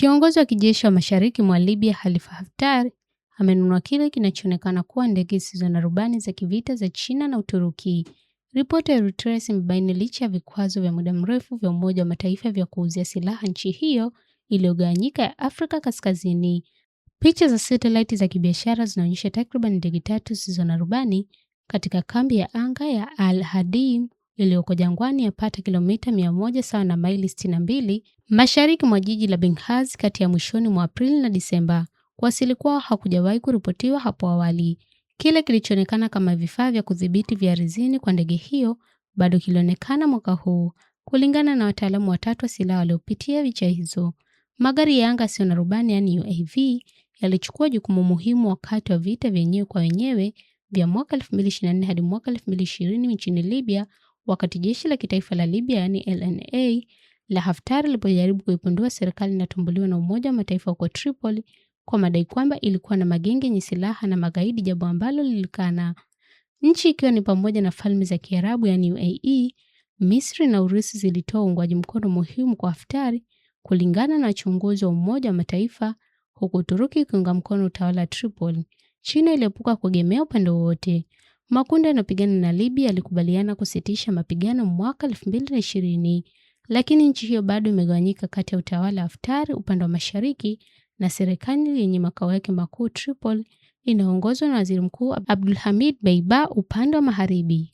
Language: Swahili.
Kiongozi wa kijeshi wa mashariki mwa Libya Khalifa Haftar amenunua kile kinachoonekana kuwa ndege zisizo na rubani za kivita za China na Uturuki. Ripoti ya Reuters imebaini licha ya vikwazo vya muda mrefu vya Umoja wa Mataifa vya kuuzia silaha nchi hiyo iliyogawanyika ya Afrika Kaskazini. Picha za satellite za kibiashara zinaonyesha takriban ndege 3 zisizo na rubani katika kambi ya anga ya Al-Hadim iliyoko jangwani yapata kilomita 100 sawa na maili 62 mashariki mwa jiji la Benghazi kati ya mwishoni mwa Aprili na Disemba. Kuwasili kwao hakujawahi kuripotiwa hapo awali. Kile kilichoonekana kama vifaa vya kudhibiti vya ardhini kwa ndege hiyo bado kilionekana mwaka huu, kulingana na wataalamu watatu wa silaha waliopitia picha hizo. Magari ya anga yasiyo na rubani yani UAV yalichukua jukumu muhimu wakati wa vita vyenyewe kwa wenyewe vya mwaka 2024 hadi mwaka 2020 nchini Libya, wakati jeshi la kitaifa la Libya yani LNA la Haftar lilipojaribu kuipindua serikali inayotambuliwa na Umoja wa Mataifa huko Tripoli kwa madai kwamba ilikuwa na magenge yenye silaha na magaidi, jambo ambalo lilikana. Nchi ikiwa ni pamoja na Falme za Kiarabu yani UAE, Misri na Urusi zilitoa uungwaji mkono muhimu kwa Haftar kulingana na wachunguzi wa Umoja wa Mataifa, huku Uturuki ikiunga mkono utawala wa Tripoli. China iliepuka kuegemea upande wowote. Makundi yanayopigana na Libya yalikubaliana kusitisha mapigano mwaka 2020, lakini nchi hiyo bado imegawanyika kati ya utawala wa Haftar upande wa mashariki na serikali yenye makao yake makuu Tripoli inaongozwa na Waziri Mkuu Abdulhamid Dbeibah upande wa magharibi.